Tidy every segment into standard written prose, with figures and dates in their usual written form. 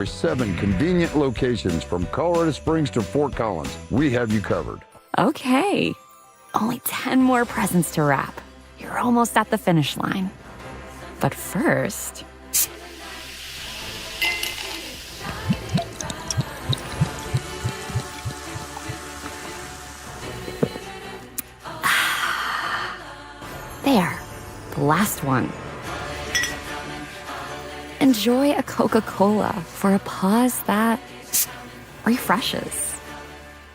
7 convenient locations from Colorado Springs to Fort Collins. We have you covered. Okay. Only 10 more presents to wrap. You're almost at the finish line. But first... There. The last one. Enjoy a Coca-Cola for a pause that refreshes.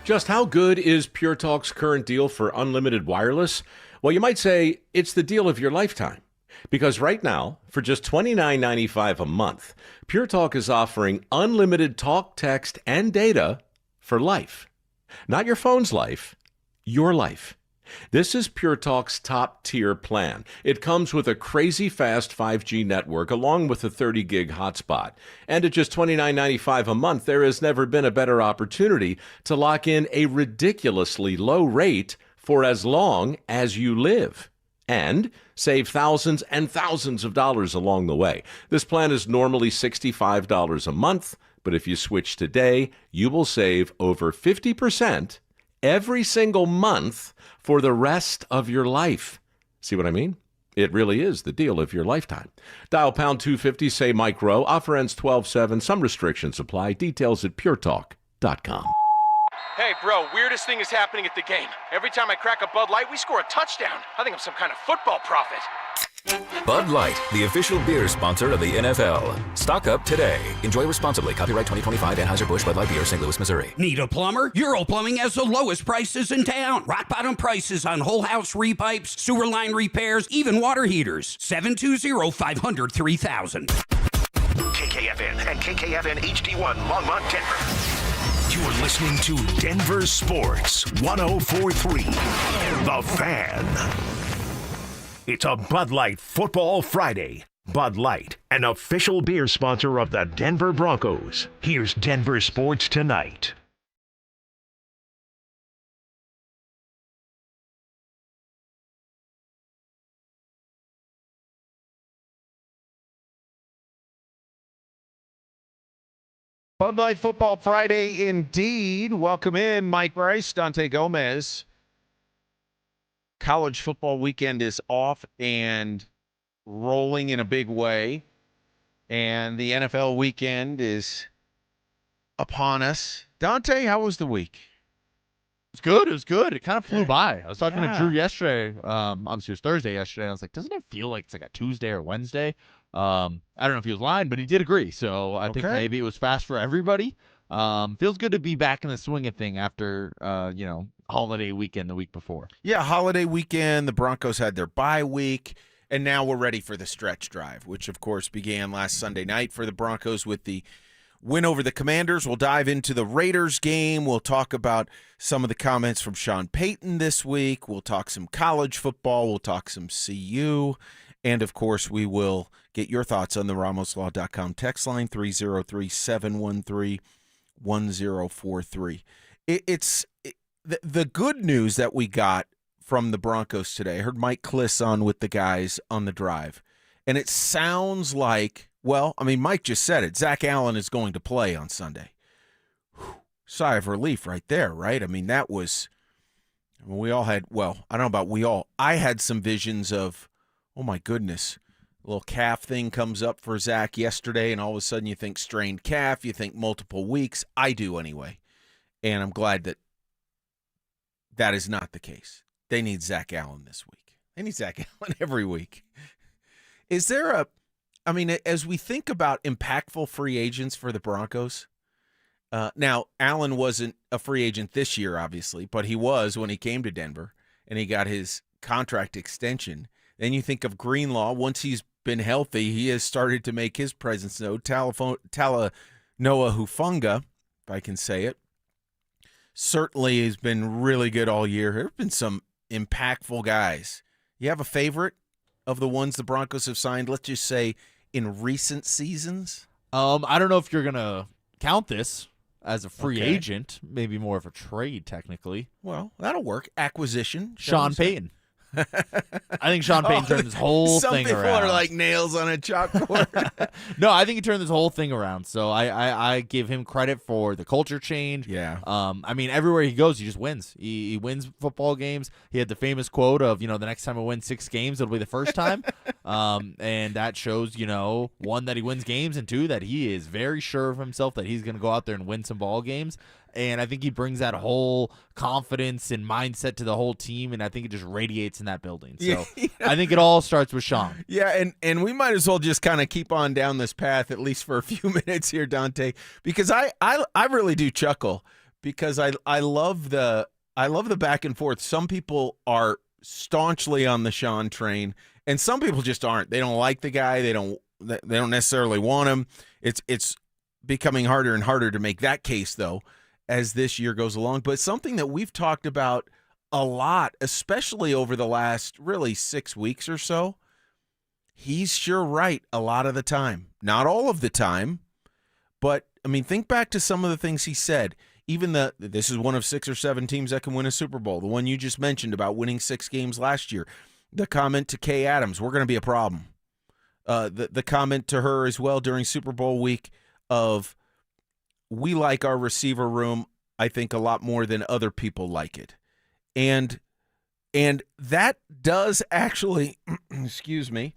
Just how good is Pure Talk's current deal for unlimited wireless? Well, you might say it's the deal of your lifetime. Because right now, for just $29.95 a month, Pure Talk is offering unlimited talk, text, and data for life. Not your phone's life, your life. This is Pure Talk's top-tier plan. It comes with a crazy fast 5G network along with a 30-gig hotspot. And at just $29.95 a month, there has never been a better opportunity to lock in a ridiculously low rate for as long as you live. And save thousands and thousands of dollars along the way. This plan is normally $65 a month, but if you switch today, you will save over 50% every single month for the rest of your life. See what I mean? It really is the deal of your lifetime. Dial pound 250, say Mike Rowe. Offer ends 12/7. Some restrictions apply. Details at puretalk.com. Hey, bro, weirdest thing is happening at the game. Every time I crack a Bud Light, we score a touchdown. I think I'm some kind of football prophet. Bud Light, the official beer sponsor of the NFL. Stock up today. Enjoy responsibly. Copyright 2025 Anheuser-Busch Bud Light Beer, St. Louis, Missouri. Need a plumber? Euro Plumbing has the lowest prices in town. Rock bottom prices on whole house repipes, sewer line repairs, even water heaters. 720-500-3000. KKFN and KKFN HD1 Longmont, Denver. You're listening to Denver Sports 104.3. The Fan. It's a Bud Light Football Friday. Bud Light, an official beer sponsor of the Denver Broncos. Here's Denver Sports Tonight. Bud Light Football Friday indeed. Welcome in, Mike Rice, Dante Gomez. College football weekend is off and rolling in a big way. And the NFL weekend is upon us. Dante, how was the week? It was good. It was good. It kind of flew by. I was talking to Drew yesterday. Obviously, it was Thursday yesterday. I was like, doesn't it feel like it's like a Tuesday or Wednesday? I don't know if he was lying, but he did agree. So I think maybe it was fast for everybody. Feels good to be back in the swing of thing after, holiday weekend the week before. Yeah, holiday weekend. The Broncos had their bye week, and now we're ready for the stretch drive, which, of course, began last Sunday night for the Broncos with the win over the Commanders. We'll dive into the Raiders game. We'll talk about some of the comments from Sean Payton this week. We'll talk some college football. We'll talk some CU. And, of course, we will get your thoughts on the RamosLaw.com text line, 303-713-1043. The good news that we got from the Broncos today, I heard Mike Kliss on with the guys on the drive, and it sounds like, Mike just said it, Zach Allen is going to play on Sunday. Sigh of relief right there, right? I mean, that was, we all had, I don't know about we all, I had some visions of, oh my goodness, a little calf thing comes up for Zach yesterday, and all of a sudden you think strained calf, you think multiple weeks. I do anyway, and I'm glad that is not the case. They need Zach Allen this week. They need Zach Allen every week. Is there as we think about impactful free agents for the Broncos, now Allen wasn't a free agent this year, obviously, but he was when he came to Denver, and he got his contract extension. Then you think of Greenlaw. Once he's been healthy, he has started to make his presence known. Talanoa Hufanga, if I can say it, certainly has been really good all year. There have been some impactful guys. You have a favorite of the ones the Broncos have signed, let's just say, in recent seasons? I don't know if you're going to count this as a free agent, maybe more of a trade, technically. Well, that'll work. Acquisition. Sean Payton. I think Sean Payton turned this whole Some thing people around. are like nails on a chalkboard. No, I think he turned this whole thing around. So I give him credit for the culture change. Yeah. I mean, everywhere he goes, he just wins. He wins football games. He had the famous quote of, the next time I win 6 games, it'll be the first time. And that shows, one, that he wins games, and 2, that he is very sure of himself that he's going to go out there and win some ball games. And I think he brings that whole confidence and mindset to the whole team, and I think it just radiates in that building. So I think it all starts with Sean. Yeah, and we might as well just kind of keep on down this path, at least for a few minutes here, Dante, because I really do chuckle, because I love the back and forth. Some people are staunchly on the Sean train, and some people just aren't. They don't like the guy. They don't necessarily want him. It's becoming harder and harder to make that case, though, as this year goes along. But something that we've talked about a lot, especially over the last really 6 weeks or so, he's sure right a lot of the time. Not all of the time, but, I mean, think back to some of the things he said. Even this is one of 6 or 7 teams that can win a Super Bowl. The one you just mentioned about winning 6 games last year. The comment to Kay Adams, we're going to be a problem. The comment to her as well during Super Bowl week of, we like our receiver room, I think, a lot more than other people like it. And that does actually, excuse me,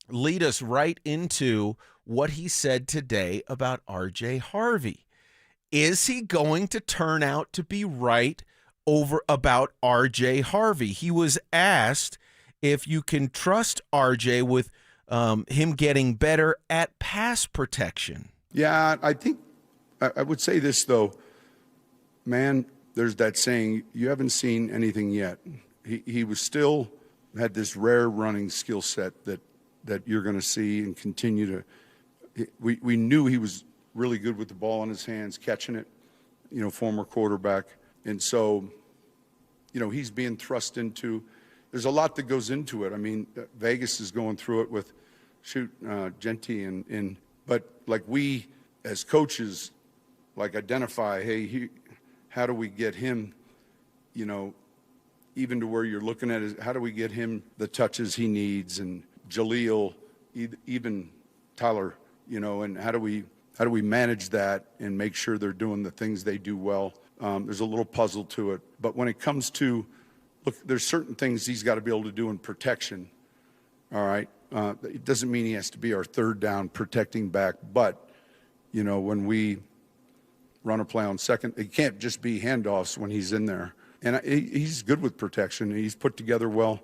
lead us right into what he said today about R.J. Harvey. Is he going to turn out to be right about R.J. Harvey? He was asked if you can trust R.J. with him getting better at pass protection. Yeah, I think I would say this, though. Man, there's that saying, you haven't seen anything yet. He was still had this rare running skill set that you're going to see and continue to. We knew he was really good with the ball in his hands, catching it, former quarterback. And so, he's being thrust into. There's a lot that goes into it. I mean, Vegas is going through it with, Genty but like we as coaches, like identify, hey, how do we get him, even to where you're looking at it, how do we get him the touches he needs, and Jaleel, even Tyler, and how do we manage that and make sure they're doing the things they do well? There's a little puzzle to it. But when it comes to, look, there's certain things he's got to be able to do in protection, all right? It doesn't mean he has to be our third down protecting back, but, when we run a play on second, it can't just be handoffs when he's in there. And he's good with protection. He's put together well.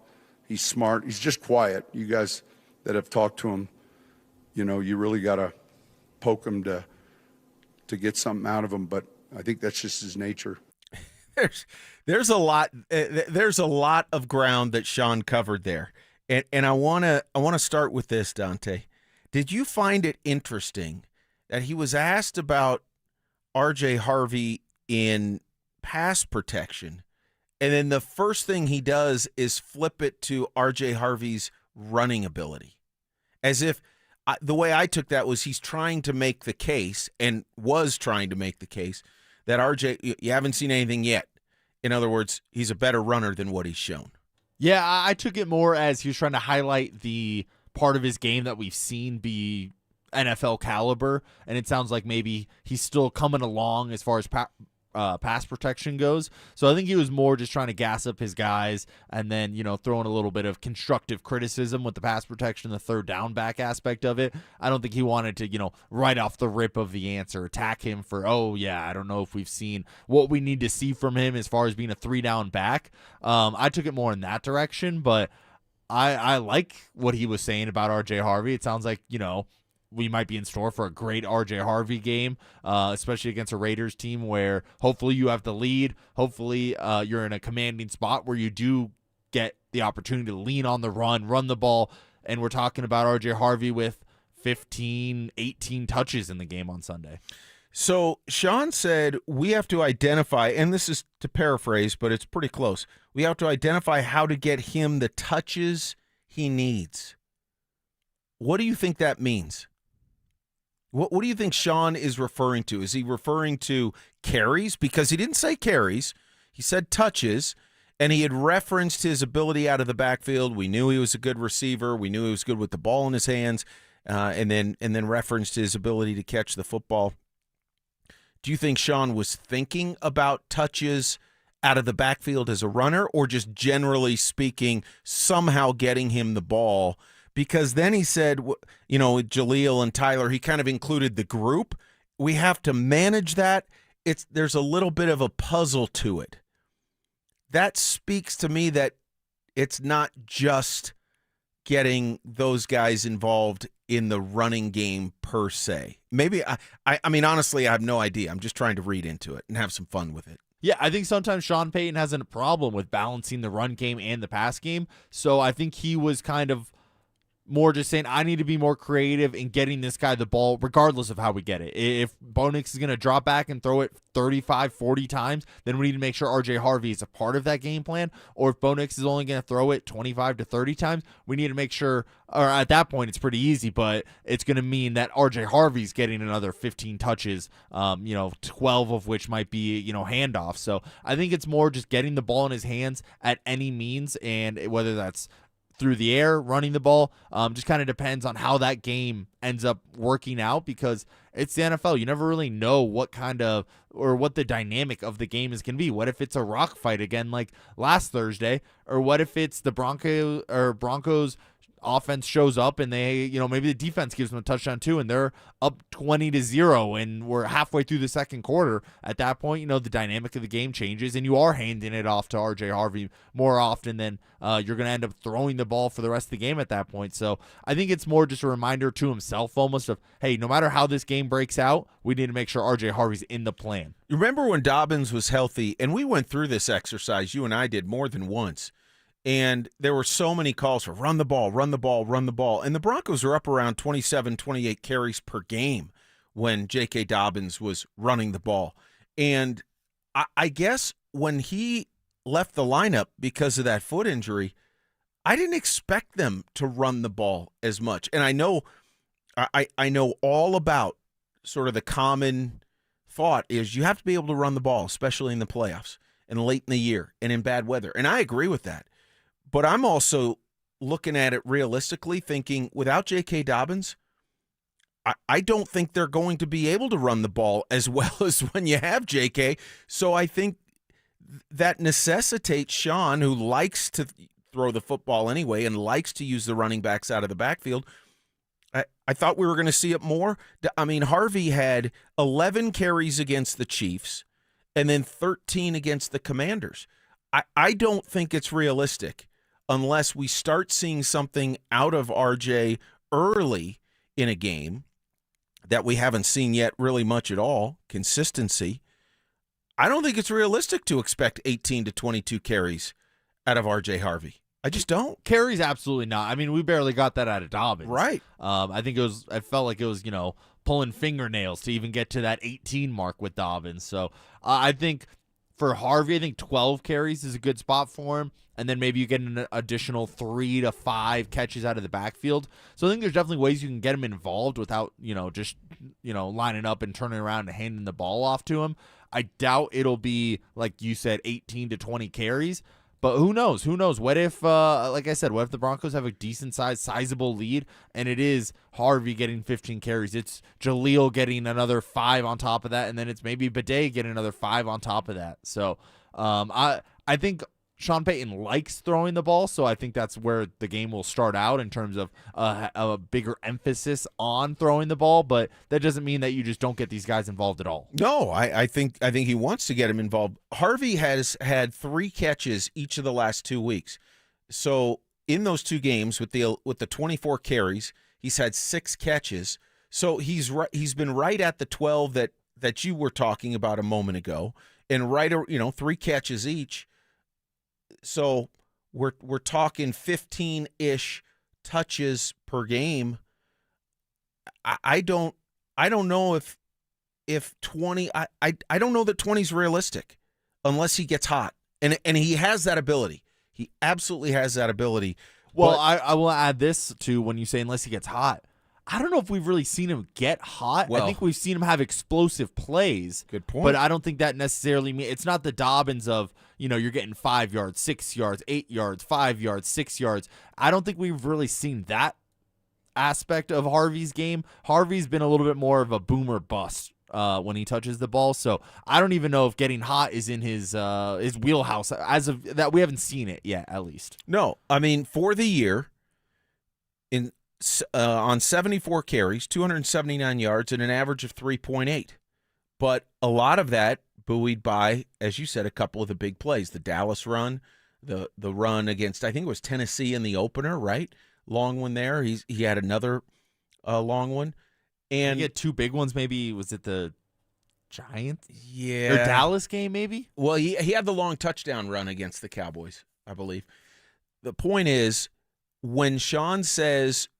He's smart. He's just quiet. You guys that have talked to him, you really got to poke him to get something out of him, but I think that's just his nature. There's a lot of ground that Sean covered there. And I want to start with this, Dante. Did you find it interesting that he was asked about R.J. Harvey in pass protection, and then the first thing he does is flip it to R.J. Harvey's running ability? As if the way I took that was he's trying to make the case, and was trying to make the case, that R.J., you haven't seen anything yet. In other words, he's a better runner than what he's shown. Yeah, I took it more as he was trying to highlight the part of his game that we've seen be NFL caliber, and it sounds like maybe he's still coming along as far as pass protection goes. So I think he was more just trying to gas up his guys, and then, throwing a little bit of constructive criticism with the pass protection, the third down back aspect of it. I don't think he wanted to, right off the rip of the answer, attack him for, I don't know if we've seen what we need to see from him as far as being a 3-down back. I took it more in that direction, but I like what he was saying about R.J. Harvey. It sounds like, we might be in store for a great R.J. Harvey game, especially against a Raiders team where hopefully you have the lead. Hopefully you're in a commanding spot where you do get the opportunity to lean on the run the ball. And we're talking about R.J. Harvey with 15, 18 touches in the game on Sunday. So Sean said we have to identify, and this is to paraphrase, but it's pretty close. We have to identify how to get him the touches he needs. What do you think that means? What do you think Sean is referring to? Is he referring to carries? Because he didn't say carries. He said touches. And he had referenced his ability out of the backfield. We knew he was a good receiver. We knew he was good with the ball in his hands, and then referenced his ability to catch the football. Do you think Sean was thinking about touches out of the backfield as a runner, or just generally speaking, somehow getting him the ball? Because then he said, with Jaleel and Tyler, he kind of included the group. We have to manage that. There's a little bit of a puzzle to it. That speaks to me that it's not just getting those guys involved in the running game per se. Maybe, I mean, honestly, I have no idea. I'm just trying to read into it and have some fun with it. Yeah, I think sometimes Sean Payton has a problem with balancing the run game and the pass game. So I think he was kind of more just saying, I need to be more creative in getting this guy the ball, regardless of how we get it. If Bo Nix is going to drop back and throw it 35, 40 times, then we need to make sure RJ Harvey is a part of that game plan. Or if Bo Nix is only going to throw it 25 to 30 times, we need to make sure, or at that point, it's pretty easy, but it's going to mean that RJ Harvey's getting another 15 touches, 12 of which might be, handoffs. So I think it's more just getting the ball in his hands at any means, and whether that's through the air, running the ball, just kind of depends on how that game ends up working out, because it's the NFL. You never really know what kind of, or what the dynamic of the game is going to be. What if it's a rock fight again like last Thursday, or what if it's the Broncos offense shows up and they, maybe the defense gives them a touchdown too, and they're up 20-0 and we're halfway through the second quarter. At that point, the dynamic of the game changes and you are handing it off to RJ Harvey more often than you're going to end up throwing the ball for the rest of the game at that point. So I think it's more just a reminder to himself almost of, hey, no matter how this game breaks out, we need to make sure RJ Harvey's in the plan. You remember when Dobbins was healthy, and we went through this exercise, you and I did more than once, and there were so many calls for run the ball, run the ball, run the ball. And the Broncos were up around 27, 28 carries per game when J.K. Dobbins was running the ball. And I guess when he left the lineup because of that foot injury, I didn't expect them to run the ball as much. And I know all about sort of the common thought is you have to be able to run the ball, especially in the playoffs and late in the year and in bad weather. And I agree with that. But I'm also looking at it realistically, thinking without J.K. Dobbins, I don't think they're going to be able to run the ball as well as when you have J.K. So I think that necessitates Sean, who likes to throw the football anyway and likes to use the running backs out of the backfield. I thought we were going to see it more. I mean, Harvey had 11 carries against the Chiefs and then 13 against the Commanders. I don't think it's realistic unless we start seeing something out of RJ early in a game that we haven't seen yet really much at all, consistency. I don't think it's realistic to expect 18 to 22 carries out of RJ Harvey. I just don't. Carries, absolutely not. I mean, we barely got that out of Dobbins. Right. I felt like it was, pulling fingernails to even get to that 18 mark with Dobbins. So I think for Harvey, I think 12 carries is a good spot for him. And then maybe you get an additional 3 to 5 catches out of the backfield. So I think there's definitely ways you can get him involved without, just, lining up and turning around and handing the ball off to him. I doubt it'll be, like you said, 18 to 20 carries. But who knows? Who knows? What if, like I said, what if the Broncos have a decent-sized, sizable lead, and it is Harvey getting 15 carries? It's Jaleel getting another 5 on top of that, and then it's maybe Bidet getting another 5 on top of that. So I think Sean Payton likes throwing the ball, so I think that's where the game will start out in terms of a bigger emphasis on throwing the ball. But that doesn't mean that you just don't get these guys involved at all. No, I think he wants to get him involved. Harvey has had 3 catches each of the last 2 weeks. So in those 2 games with the 24 carries, he's had 6 catches. So he's been right at the 12 that you were talking about a moment ago, and 3 catches each. So we're talking 15-ish touches per game. I don't know if 20. I don't know that 20 is realistic unless he gets hot, and he has that ability. He absolutely has that ability. Well, I will add this to when you say unless he gets hot. I don't know if we've really seen him get hot. Well, I think we've seen him have explosive plays. Good point. But I don't think that necessarily means it's not the Dobbins of, you're getting 5 yards, 6 yards, 8 yards, 5 yards, 6 yards. I don't think we've really seen that aspect of Harvey's game. Harvey's been a little bit more of a boomer bust when he touches the ball. So I don't even know if getting hot is in his wheelhouse. As of that, we haven't seen it yet, at least. No, I mean, for the year, on 74 carries, 279 yards, and an average of 3.8. But a lot of that buoyed by, as you said, a couple of the big plays. The Dallas run, the run against, I think it was Tennessee in the opener, right? Long one there. He had another long one. And he had 2 big ones, maybe. Was it the Giants? Yeah. Or Dallas game, maybe? Well, he had the long touchdown run against the Cowboys, I believe. The point is, when Sean says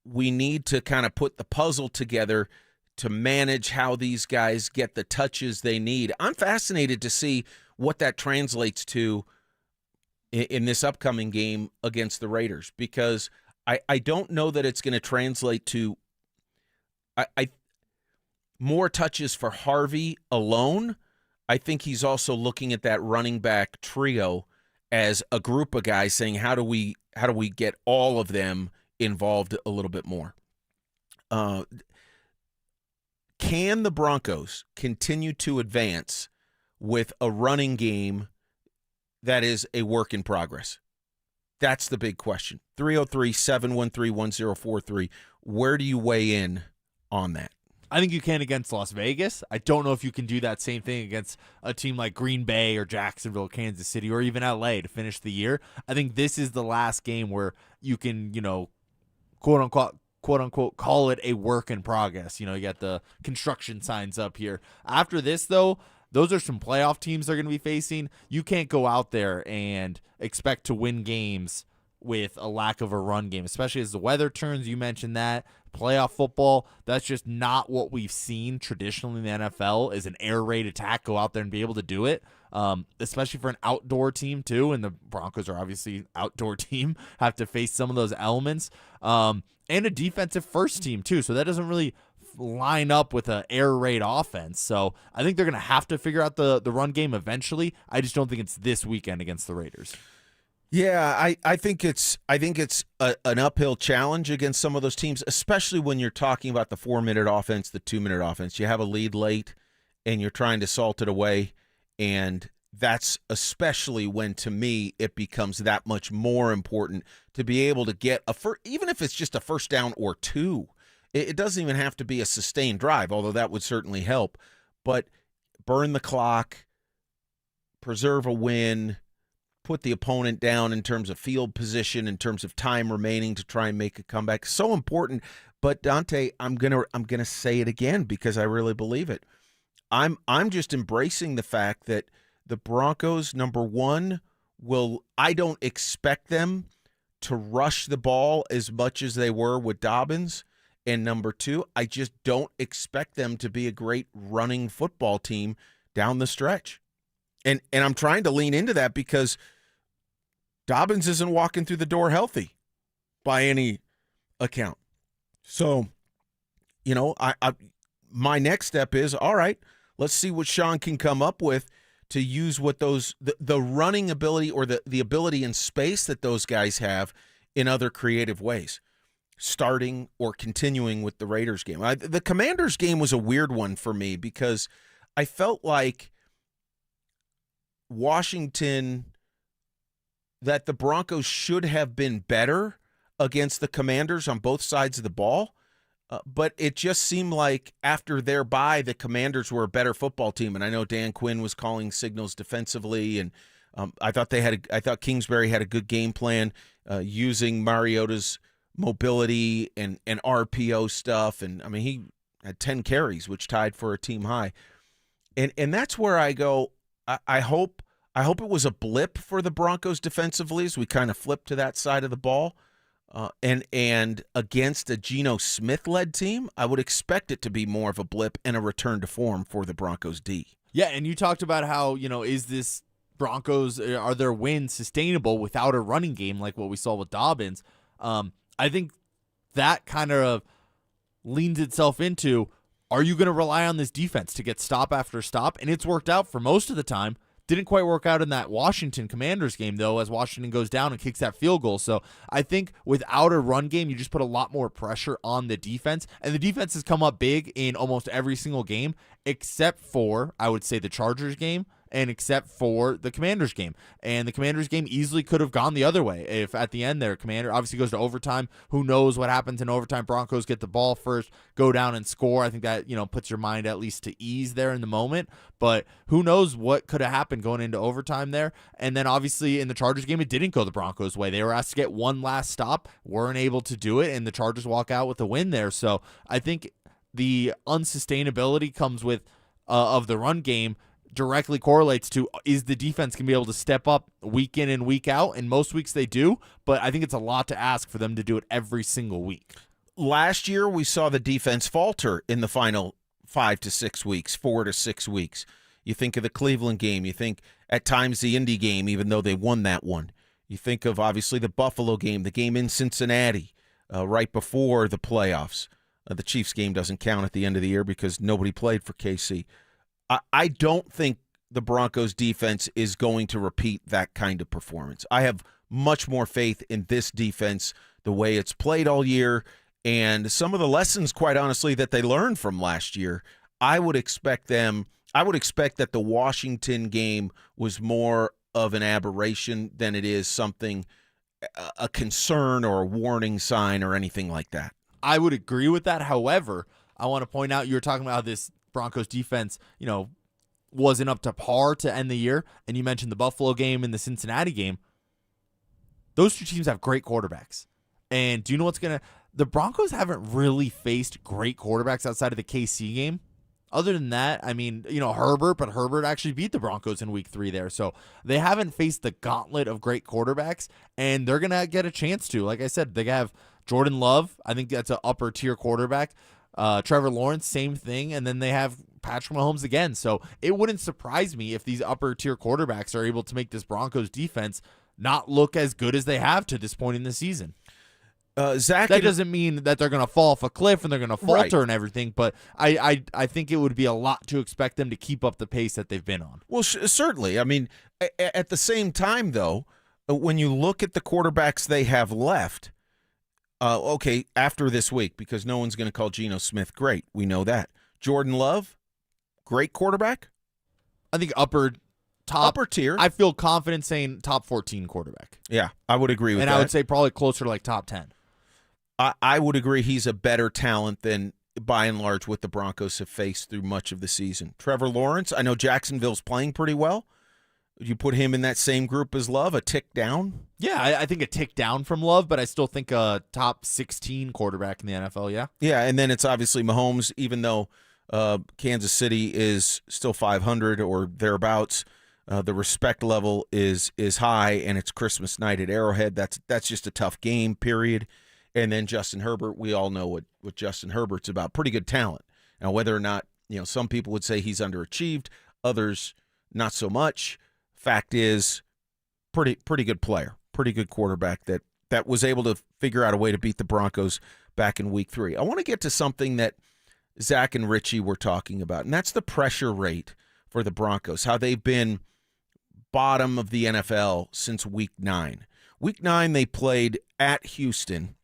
we need to kind of put the puzzle together to manage how these guys get the touches they need, I'm fascinated to see what that translates to in this upcoming game against the Raiders, because I don't know that it's going to translate to more touches for Harvey alone. I think he's also looking at that running back trio as a group of guys saying, how do we get all of them involved a little bit more? Can the Broncos continue to advance with a running game that is a work in progress? That's the big question. 303-713-1043. Where do you weigh in on that? I think you can against Las Vegas. I don't know if you can do that same thing against a team like Green Bay or Jacksonville, Kansas City, or even LA to finish the year. I think this is the last game where you can, quote unquote, call it a work in progress. You got the construction signs up here. After this, though, those are some playoff teams they're going to be facing. You can't go out there and expect to win games with a lack of a run game, especially as the weather turns. You mentioned that. Playoff football, that's just not what we've seen traditionally in the NFL, is an air raid attack, go out there and be able to do it, especially for an outdoor team too, and the Broncos are obviously an outdoor team, have to face some of those elements, and a defensive first team too, so that doesn't really line up with an air raid offense. So I think they're going to have to figure out the run game eventually. I just don't think it's this weekend against the Raiders. Yeah, I think it's an uphill challenge against some of those teams, especially when you're talking about the 4-minute offense, the 2-minute offense. You have a lead late, and you're trying to salt it away, and that's especially when, to me, it becomes that much more important to be able to get even if it's just a first down or 2. It doesn't even have to be a sustained drive, although that would certainly help. But burn the clock, preserve a win, put the opponent down in terms of field position, in terms of time remaining to try and make a comeback. So important. But Dante, I'm gonna say it again because I really believe it. I'm just embracing the fact that the Broncos, number one, I don't expect them to rush the ball as much as they were with Dobbins. And number two, I just don't expect them to be a great running football team down the stretch. And I'm trying to lean into that because Dobbins isn't walking through the door healthy by any account. So, my next step is, all right, let's see what Sean can come up with to use what the running ability or the ability in space that those guys have in other creative ways, starting or continuing with the Raiders game. The Commanders game was a weird one for me because I felt like that the Broncos should have been better against the Commanders on both sides of the ball, but it just seemed like after their bye, the Commanders were a better football team. And I know Dan Quinn was calling signals defensively, and I thought Kingsbury had a good game plan using Mariota's mobility and RPO stuff, and I mean he had 10 carries, which tied for a team high, and that's where I go. I hope it was a blip for the Broncos defensively as we kind of flip to that side of the ball. And against a Geno Smith-led team, I would expect it to be more of a blip and a return to form for the Broncos D. Yeah, and you talked about how, is this Broncos, are their wins sustainable without a running game like what we saw with Dobbins? I think that kind of leans itself into, are you going to rely on this defense to get stop after stop? And it's worked out for most of the time. Didn't quite work out in that Washington Commanders game, though, as Washington goes down and kicks that field goal. So I think without a run game, you just put a lot more pressure on the defense. And the defense has come up big in almost every single game, except for, I would say, the Chargers game, and except for the Commanders game. And the Commanders game easily could have gone the other way. If at the end there, Commander obviously goes to overtime. Who knows what happens in overtime? Broncos get the ball first, go down and score. I think that, puts your mind at least to ease there in the moment. But who knows what could have happened going into overtime there. And then obviously in the Chargers game, it didn't go the Broncos' way. They were asked to get one last stop, weren't able to do it, and the Chargers walk out with a win there. So I think the unsustainability comes with of the run game directly correlates to, is the defense going to be able to step up week in and week out? And most weeks they do, but I think it's a lot to ask for them to do it every single week. Last year, we saw the defense falter in the final 5 to 6 weeks, 4 to 6 weeks. You think of the Cleveland game. You think at times the Indy game, even though they won that one. You think of, obviously, the Buffalo game, the game in Cincinnati right before the playoffs. The Chiefs game doesn't count at the end of the year because nobody played for KC. I don't think the Broncos defense is going to repeat that kind of performance. I have much more faith in this defense, the way it's played all year, and some of the lessons, quite honestly, that they learned from last year. I would expect that the Washington game was more of an aberration than it is something, a concern or a warning sign or anything like that. I would agree with that. However, I want to point out, you were talking about how this Broncos defense, wasn't up to par to end the year, and you mentioned the Buffalo game and the Cincinnati game. Those two teams have great quarterbacks. And do you know the Broncos haven't really faced great quarterbacks outside of the KC game. Other than that, Herbert, but Herbert actually beat the Broncos in week 3 there. So they haven't faced the gauntlet of great quarterbacks, and they're going to get a chance to. Like I said, they have Jordan Love. I think that's an upper tier quarterback. Trevor Lawrence, same thing. And then they have Patrick Mahomes again. So it wouldn't surprise me if these upper tier quarterbacks are able to make this Broncos defense not look as good as they have to this point in the season. Zach, that doesn't mean that they're going to fall off a cliff and they're going to falter right. and everything, but I think it would be a lot to expect them to keep up the pace that they've been on. Well, certainly. At the same time, though, when you look at the quarterbacks they have left, after this week, because no one's going to call Geno Smith great. We know that. Jordan Love, great quarterback? I think upper tier. I feel confident saying top 14 quarterback. Yeah, I would agree with that. And I would say probably closer to like top 10. I would agree he's a better talent than, by and large, what the Broncos have faced through much of the season. Trevor Lawrence, I know Jacksonville's playing pretty well. You put him in that same group as Love, a tick down? Yeah, I think a tick down from Love, but I still think a top 16 quarterback in the NFL, yeah. Yeah, and then it's obviously Mahomes, even though Kansas City is still 500 or thereabouts. The respect level is high, and it's Christmas night at Arrowhead. That's just a tough game, period. And then Justin Herbert, we all know what Justin Herbert's about. Pretty good talent. Now, whether or not, some people would say he's underachieved, others not so much. Fact is, pretty good player, pretty good quarterback that was able to figure out a way to beat the Broncos back in week 3. I want to get to something that Zach and Richie were talking about, and that's the pressure rate for the Broncos, how they've been bottom of the NFL since week 9. Week 9, they played at Houston.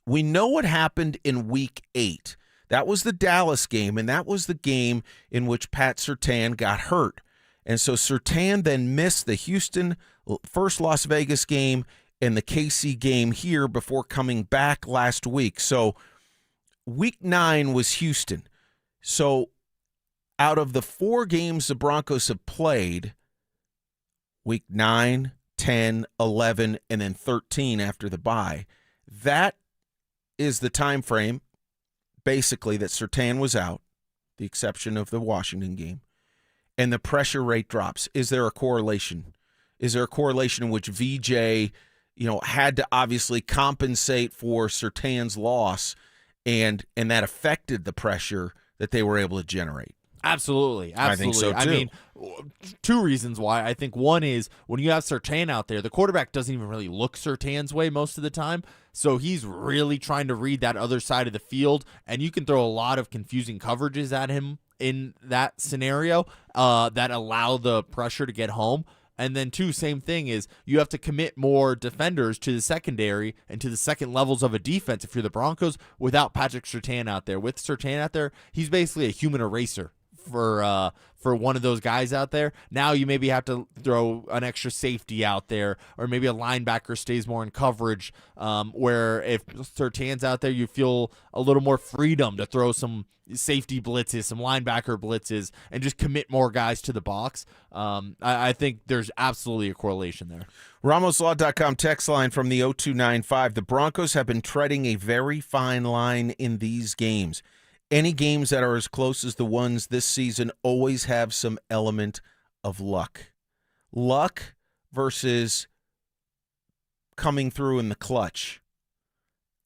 We know what happened in week 8. That was the Dallas game, and that was the game in which Pat Surtain got hurt. And so Surtain then missed the Houston first Las Vegas game and the KC game here before coming back last week. So week 9 was Houston. So out of the 4 games the Broncos have played, week 9, 10, 11, and then 13 after the bye, that is the time frame basically that Surtain was out, the exception of the Washington game, and the pressure rate drops. Is there a correlation? Is there a correlation in which VJ, had to obviously compensate for Surtain's loss, and that affected the pressure that they were able to generate? Absolutely. I think so, too. I mean, 2 reasons why. I think one is when you have Surtain out there, the quarterback doesn't even really look Surtain's way most of the time. So he's really trying to read that other side of the field, and you can throw a lot of confusing coverages at him in that scenario that allow the pressure to get home. And then, two, same thing is you have to commit more defenders to the secondary and to the second levels of a defense if you're the Broncos without Patrick Surtain out there. With Surtain out there, he's basically a human eraser for one of those guys out there. Now you maybe have to throw an extra safety out there, or maybe a linebacker stays more in coverage, where if Surtain's out there, you feel a little more freedom to throw some safety blitzes, some linebacker blitzes, and just commit more guys to the box. I think there's absolutely a correlation there. RamosLaw.com text line from the 0295. The Broncos have been treading a very fine line in these games. Any games that are as close as the ones this season always have some element of luck. Luck versus coming through in the clutch.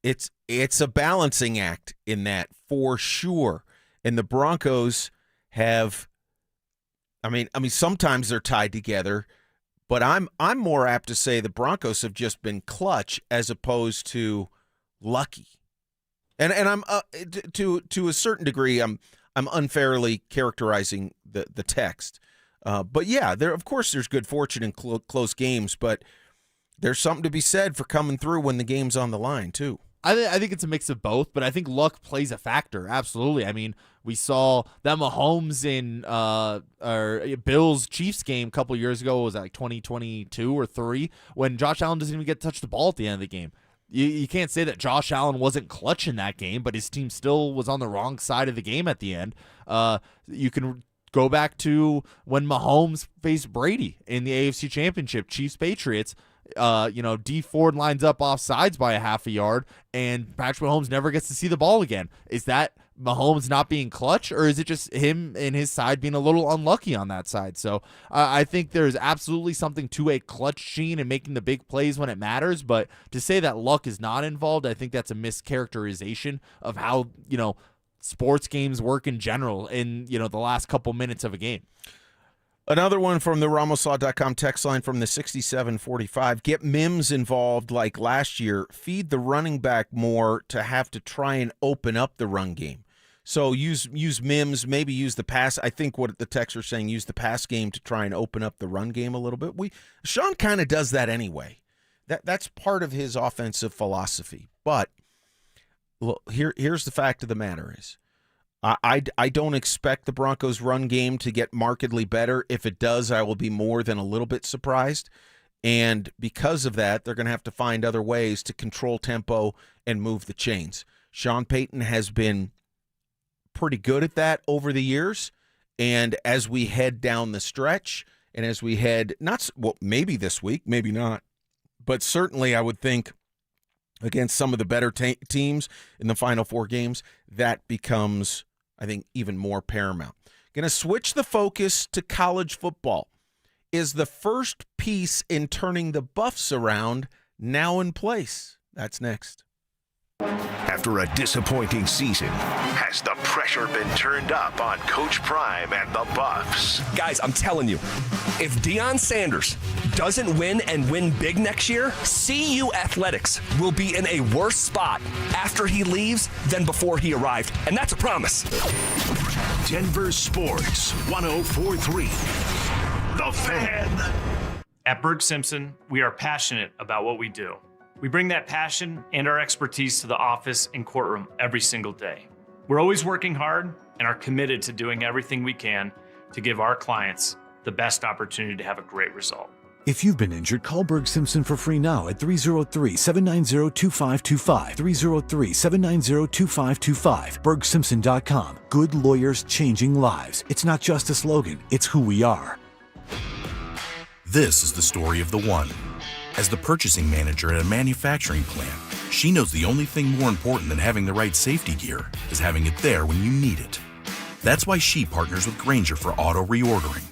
It's a balancing act in that, for sure. And the Broncos have, I mean, sometimes they're tied together, but I'm more apt to say the Broncos have just been clutch as opposed to lucky. And I'm to a certain degree I'm unfairly characterizing the text, but yeah, there's good fortune in close games, but there's something to be said for coming through when the game's on the line too. I think it's a mix of both, but I think luck plays a factor. Absolutely. I mean, we saw that Mahomes in Bills Chiefs game a couple years ago. Was that like 2022 or 3 when Josh Allen doesn't even get to touch the ball at the end of the game? You can't say that Josh Allen wasn't clutch in that game, but his team still was on the wrong side of the game at the end. You can go back to when Mahomes faced Brady in the AFC Championship, Chiefs-Patriots. D Ford lines up off sides by a half a yard, and Patrick Mahomes never gets to see the ball again. Is that Mahomes not being clutch, or is it just him and his side being a little unlucky on that side? So I think there's absolutely something to a clutch gene and making the big plays when it matters, but to say that luck is not involved, I think that's a mischaracterization of how, sports games work in general in, the last couple minutes of a game. Another one from the RamosLaw.com text line from the 6745. Get Mims involved like last year. Feed the running back more to have to try and open up the run game. So use Mims, maybe use the pass. I think what the texts are saying, use the pass game to try and open up the run game a little bit. Sean kind of does that anyway. That's part of his offensive philosophy. But look, here's the fact of the matter is, I don't expect the Broncos' run game to get markedly better. If it does, I will be more than a little bit surprised. And because of that, they're going to have to find other ways to control tempo and move the chains. Sean Payton has been pretty good at that over the years. And as we head down the stretch, and as we head, maybe this week, maybe not, but certainly I would think against some of the better teams in the final 4 games, that becomes, I think, even more paramount. Going to switch the focus to college football. Is the first piece in turning the Buffs around now in place? That's next. After a disappointing season, has the pressure been turned up on Coach Prime and the Buffs? Guys, I'm telling you, if Deion Sanders doesn't win and win big next year, CU Athletics will be in a worse spot after he leaves than before he arrived. And that's a promise. Denver Sports 104.3. The Fan. At Berg Simpson, we are passionate about what we do. We bring that passion and our expertise to the office and courtroom every single day. We're always working hard and are committed to doing everything we can to give our clients the best opportunity to have a great result. If you've been injured, call Berg Simpson for free now at 303-790-2525. 303-790-2525. BergSimpson.com. Good lawyers changing lives. It's not just a slogan, it's who we are. This is the story of the one. As the purchasing manager at a manufacturing plant, she knows the only thing more important than having the right safety gear is having it there when you need it. That's why she partners with Grainger for auto reordering,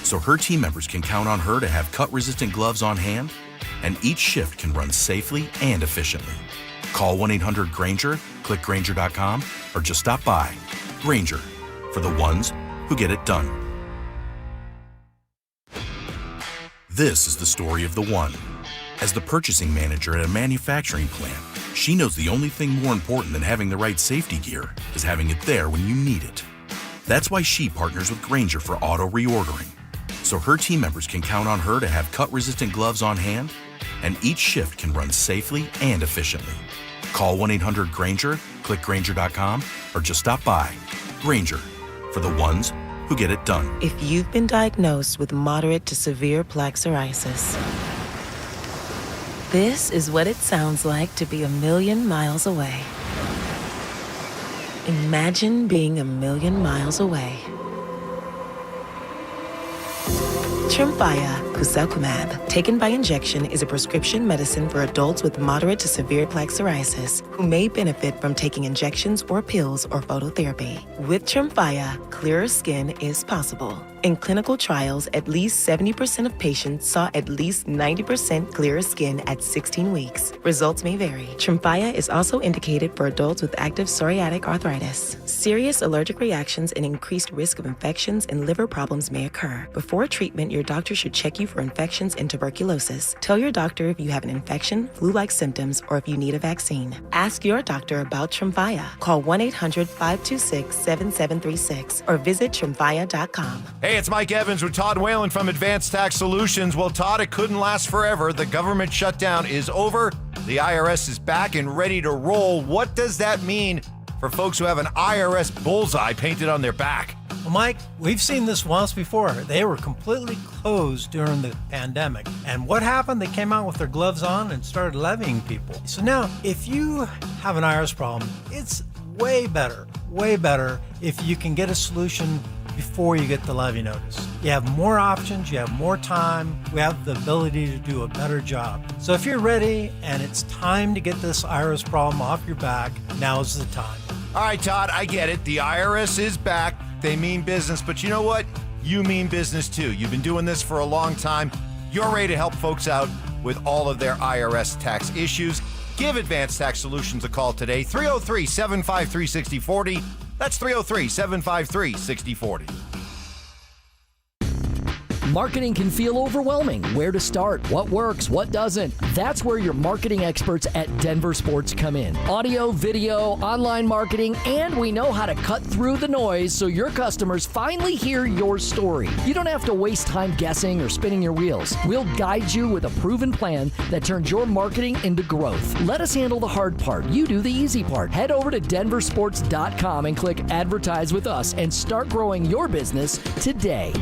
so her team members can count on her to have cut-resistant gloves on hand, and each shift can run safely and efficiently. Call 1-800-GRAINGER, click Grainger.com, or just stop by. Grainger, for the ones who get it done. This is the story of the one. As the purchasing manager at a manufacturing plant, She knows the only thing more important than having the right safety gear is having it there when you need it. That's why she partners with Grainger for auto reordering, so her team members can count on her to have cut-resistant gloves on hand, and each shift can run safely and efficiently. Call 1-800-GRAINGER, click Grainger.com, or just stop by. Grainger, for the ones who get it done. If you've been diagnosed with moderate to severe plaque psoriasis, this is what it sounds like to be a million miles away. Imagine being a million miles away. Tremfya guselkumab, taken by injection, is a prescription medicine for adults with moderate to severe plaque psoriasis who may benefit from taking injections or pills or phototherapy. With Tremfya, clearer skin is possible. In clinical trials, at least 70% of patients saw at least 90% clearer skin at 16 weeks. Results may vary. Tremfya is also indicated for adults with active psoriatic arthritis. Serious allergic reactions and increased risk of infections and liver problems may occur. Before treatment, your doctor should check you for infections and tuberculosis. Tell your doctor if you have an infection, flu-like symptoms, or if you need a vaccine. Ask your doctor about Tremfya. Call 1-800-526-7736 or visit Tremfya.com. Hey, it's Mike Evans with Todd Whalen from Advanced Tax Solutions. Well, Todd, it couldn't last forever. The government shutdown is over. The IRS is back and ready to roll. What does that mean for folks who have an IRS bullseye painted on their back? Well, Mike, we've seen this once before. They were completely closed during the pandemic. And what happened? They came out with their gloves on and started levying people. So now, if you have an IRS problem, it's way better if you can get a solution before you get the levy notice. You have more options, you have more time, we have the ability to do a better job. So if you're ready and it's time to get this IRS problem off your back, now's the time. All right, Todd, I get it. The IRS is back. They mean business, but you know what? You mean business too. You've been doing this for a long time. You're ready to help folks out with all of their IRS tax issues. Give Advanced Tax Solutions a call today, 303-753-6040. That's 303-753-6040. Marketing can feel overwhelming. Where to start? What works? What doesn't? That's where your marketing experts at DenverSports come in. Audio, video, online marketing, and we know how to cut through the noise so your customers finally hear your story. You don't have to waste time guessing or spinning your wheels. We'll guide you with a proven plan that turns your marketing into growth. Let us handle the hard part. You do the easy part. Head over to DenverSports.com and click Advertise with Us and start growing your business today.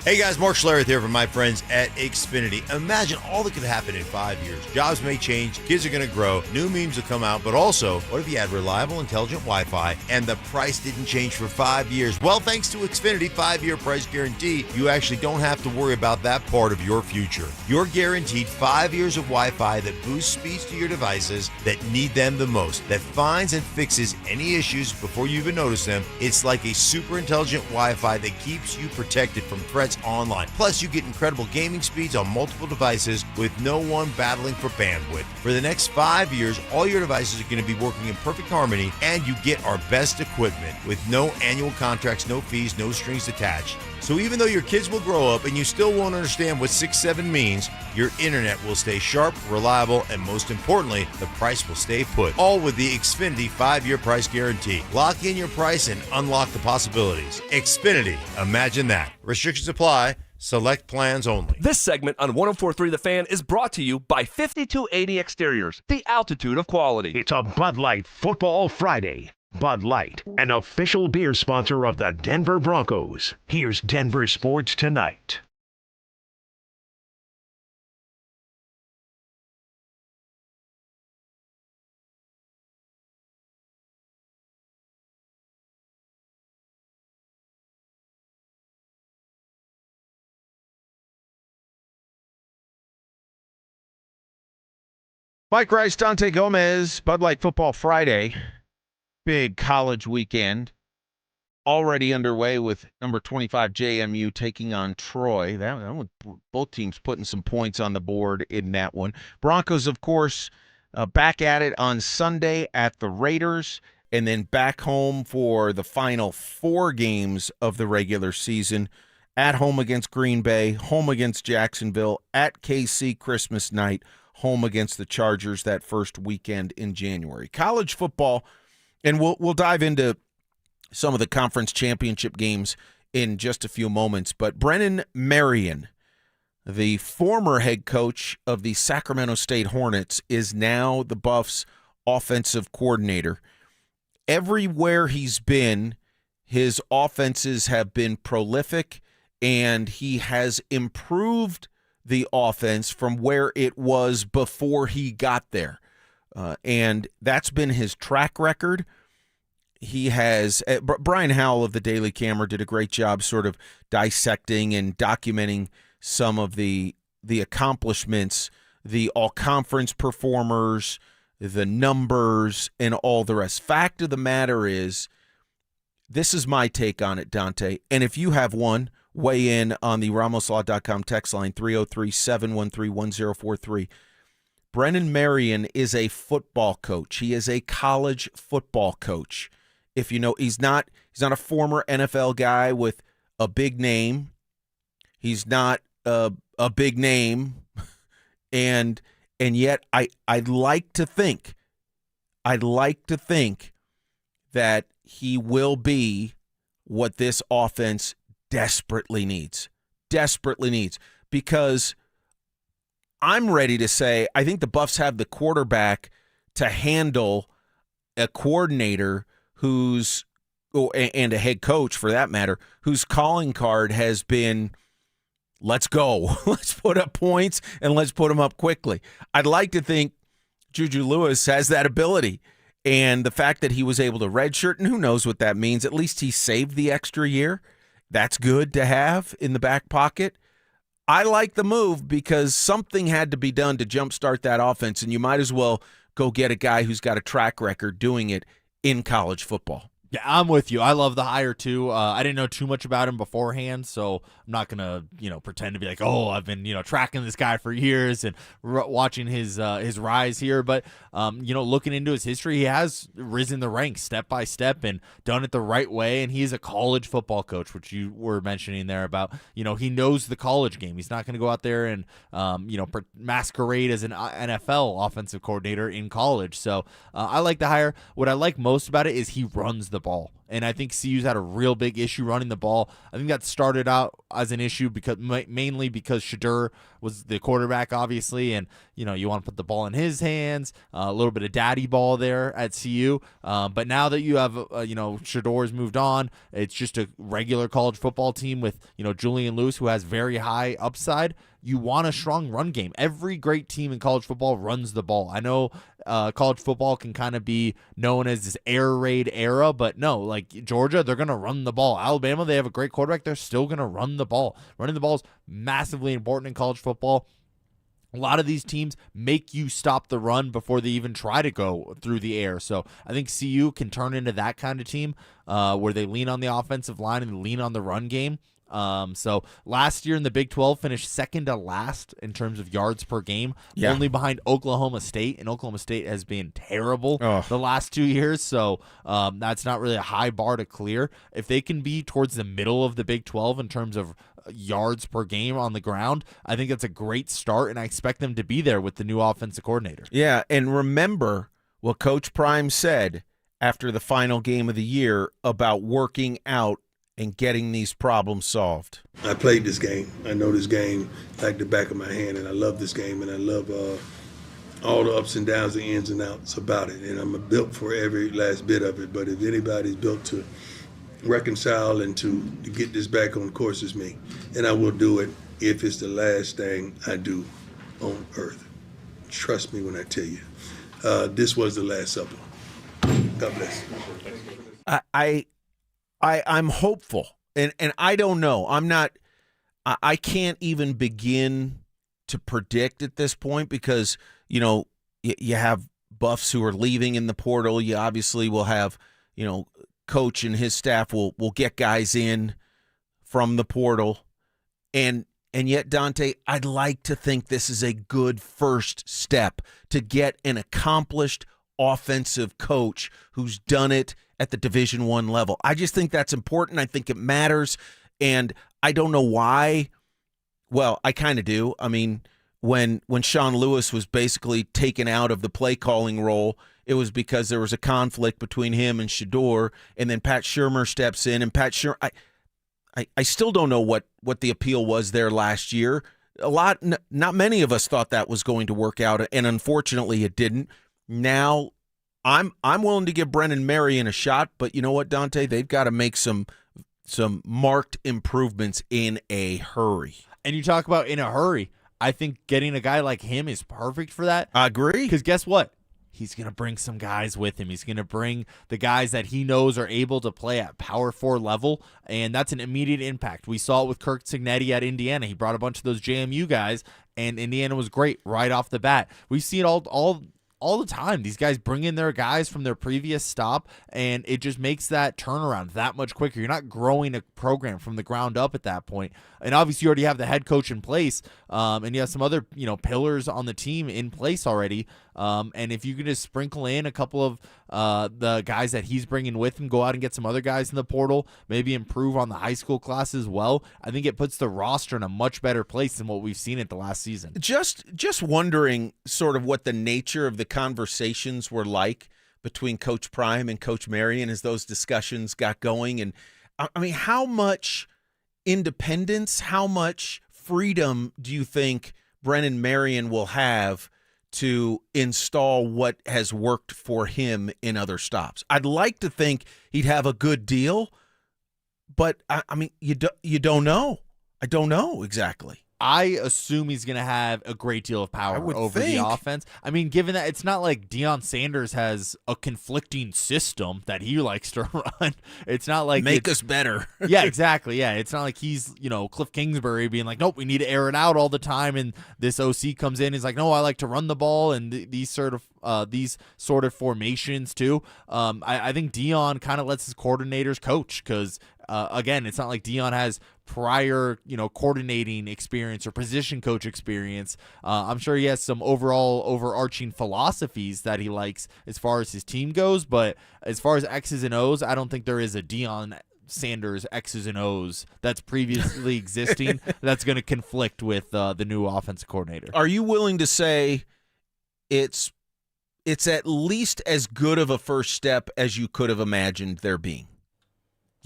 Hey guys, Mark Schlereth here from my friends at Xfinity. Imagine all that could happen in 5 years. Jobs may change, kids are going to grow, new memes will come out, but also, what if you had reliable, intelligent Wi-Fi and the price didn't change for 5 years? Well, thanks to Xfinity 5-year price guarantee, you actually don't have to worry about that part of your future. You're guaranteed 5 years of Wi-Fi that boosts speeds to your devices that need them the most, that finds and fixes any issues before you even notice them. It's like a super intelligent Wi-Fi that keeps you protected from threats online. Plus, you get incredible gaming speeds on multiple devices with no one battling for bandwidth. For the next 5 years, all your devices are going to be working in perfect harmony, and you get our best equipment with no annual contracts, no fees, no strings attached. So even though your kids will grow up and you still won't understand what 6-7 means, your internet will stay sharp, reliable, and most importantly, the price will stay put. All with the Xfinity 5-year price guarantee. Lock in your price and unlock the possibilities. Xfinity, imagine that. Restrictions apply. Select plans only. This segment on 104.3 The Fan is brought to you by 5280 Exteriors, the altitude of quality. It's a Bud Light Football Friday. Bud Light, an official beer sponsor of the Denver Broncos. Here's Denver Sports Tonight. Mike Rice, Dante Gomez, Bud Light Football Friday. Big college weekend already underway with number 25 JMU taking on Troy. That one, both teams putting some points on the board in that one. Broncos, of course, back at it on Sunday at the Raiders, and then back home for the final 4 games of the regular season. At home against Green Bay, home against Jacksonville, at KC Christmas night, home against the Chargers that first weekend in January. College football, and we'll dive into some of the conference championship games in just a few moments, but Brennan Marion, the former head coach of the Sacramento State Hornets, is now the Buffs' offensive coordinator. Everywhere he's been, his offenses have been prolific, and he has improved the offense from where it was before he got there. And that's been his track record. He has Brian Howell of the Daily Camera did a great job sort of dissecting and documenting some of the accomplishments, the all-conference performers, the numbers, and all the rest. Fact of the matter is, this is my take on it, Dante. And if you have one, weigh in on the RamosLaw.com text line, 303-713-1043. Brennan Marion is a football coach. He is a college football coach. If you know, he's not a former NFL guy with a big name. He's not a big name, and yet I'd like to think that he will be what this offense desperately needs, because I'm ready to say I think the Buffs have the quarterback to handle a coordinator and a head coach for that matter, whose calling card has been, let's go, let's put up points and let's put them up quickly. I'd like to think Juju Lewis has that ability, and the fact that he was able to redshirt, and who knows what that means, at least he saved the extra year. That's good to have in the back pocket. I like the move because something had to be done to jumpstart that offense, and you might as well go get a guy who's got a track record doing it in college football. Yeah, I'm with you. I love the hire too. I didn't know too much about him beforehand, so I'm not gonna, pretend to be like, oh, I've been, tracking this guy for years and watching his rise here. But looking into his history, he has risen the ranks step by step and done it the right way. And he is a college football coach, which you were mentioning there about. He knows the college game. He's not going to go out there and masquerade as an NFL offensive coordinator in college. So I like the hire. What I like most about it is he runs the ball. And I think CU's had a real big issue running the ball. I think that started out as an issue mainly because Shadur was the quarterback, obviously, and you want to put the ball in his hands. A little bit of daddy ball there at CU. But now that you have Shador's moved on, it's just a regular college football team with Julian Lewis, who has very high upside. You want a strong run game. Every great team in college football runs the ball. I know college football can kind of be known as this air raid era, but no, like Georgia, they're going to run the ball. Alabama, they have a great quarterback. They're still going to run the ball. Running the ball is massively important in college football. A lot of these teams make you stop the run before they even try to go through the air. So I think CU can turn into that kind of team where they lean on the offensive line and lean on the run game. So last year in the Big 12 finished second to last in terms of yards per game, only behind Oklahoma State, and Oklahoma State has been terrible the last 2 years. So that's not really a high bar to clear. If they can be towards the middle of the Big 12 in terms of yards per game on the ground, I think that's a great start, and I expect them to be there with the new offensive coordinator. Yeah, and remember what Coach Prime said after the final game of the year about working out and getting these problems solved. I played this game. I know this game like the back of my hand, and I love this game, and I love all the ups and downs, the ins and outs about it, and I'm built for every last bit of it. But if anybody's built to reconcile and to get this back on course, it's me, and I will do it if it's the last thing I do on earth. Trust me when I tell you, this was the last supper. God bless. I'm hopeful, and I don't know. I can't even begin to predict at this point because, you have Buffs who are leaving in the portal. You obviously will have, Coach and his staff will get guys in from the portal. And yet, Dante, I'd like to think this is a good first step to get an accomplished offensive coach who's done it at the Division I level. I just think that's important. I think it matters, and I don't know why. Well, I kind of do. I mean, when Sean Lewis was basically taken out of the play calling role, it was because there was a conflict between him and Shador, and then Pat Shurmur steps in, and Pat Shurmur, I still don't know what the appeal was there last year. Not many of us thought that was going to work out, and unfortunately it didn't. Now, I'm willing to give Brennan Marion a shot, but you know what, Dante? They've got to make some marked improvements in a hurry. And you talk about in a hurry. I think getting a guy like him is perfect for that. I agree. Because guess what? He's going to bring some guys with him. He's going to bring the guys that he knows are able to play at Power 4 level, and that's an immediate impact. We saw it with Kirk Cignetti at Indiana. He brought a bunch of those JMU guys, and Indiana was great right off the bat. We see it all the time. These guys bring in their guys from their previous stop, and it just makes that turnaround that much quicker. You're not growing a program from the ground up at that point. And obviously you already have the head coach in place, and you have some other pillars on the team in place already. And if you can just sprinkle in a couple of the guys that he's bringing with him, go out and get some other guys in the portal, maybe improve on the high school class as well, I think it puts the roster in a much better place than what we've seen at the last season. Just wondering sort of what the nature of the conversations were like between Coach Prime and Coach Marion as those discussions got going. And I mean, how much independence, how much freedom do you think Brennan Marion will have to install what has worked for him in other stops? I'd like to think he'd have a good deal, but I mean, you don't know. I don't know exactly. I assume he's going to have a great deal of power over think. the offense. I mean, given that it's not like Deion Sanders has a conflicting system that he likes to run. It's not like make us better. Yeah, exactly. Yeah, it's not like he's, Cliff Kingsbury being like, nope, we need to air it out all the time. And this OC comes in, he's like, no, I like to run the ball, and these sort of formations too. I think Deion kind of lets his coordinators coach because. Again, it's not like Deion has prior, coordinating experience or position coach experience. I'm sure he has some overarching philosophies that he likes as far as his team goes, but as far as X's and O's, I don't think there is a Deion Sanders X's and O's that's previously existing that's going to conflict with the new offensive coordinator. Are you willing to say it's at least as good of a first step as you could have imagined there being?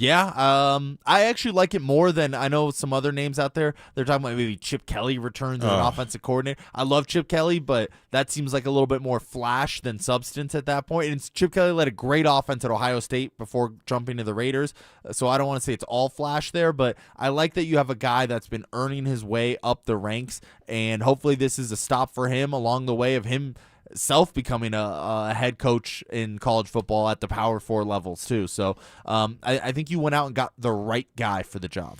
Yeah, I actually like it more than I know some other names out there. They're talking about maybe Chip Kelly returns as an offensive coordinator. I love Chip Kelly, but that seems like a little bit more flash than substance at that point. And Chip Kelly led a great offense at Ohio State before jumping to the Raiders, so I don't want to say it's all flash there, but I like that you have a guy that's been earning his way up the ranks, and hopefully this is a stop for him along the way of him becoming a head coach in college football at the Power 4 levels too. So I think you went out and got the right guy for the job.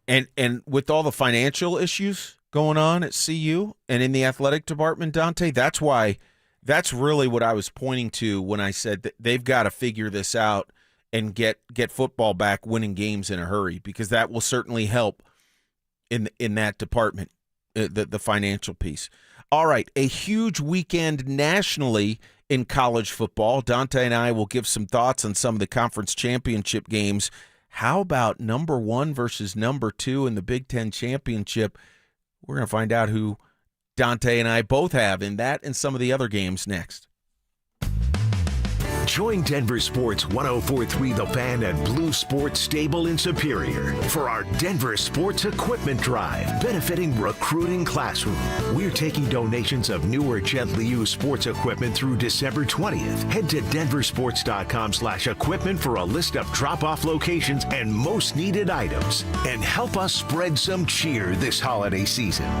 And with all the financial issues going on at CU and in the athletic department, Dante, that's really what I was pointing to when I said that they've got to figure this out and get football back winning games in a hurry, because that will certainly help in that department, the financial piece. All right, a huge weekend nationally in college football. Dante and I will give some thoughts on some of the conference championship games. How about number 1 versus number 2 in the Big Ten championship? We're going to find out who Dante and I both have in that and some of the other games next. Join Denver Sports 104.3 The Fan at Blue Sports Stable in Superior for our Denver Sports Equipment Drive, benefiting Recruiting Classroom. We're taking donations of new or gently used sports equipment through December 20th. Head to denversports.com/equipment for a list of drop-off locations and most needed items. And help us spread some cheer this holiday season.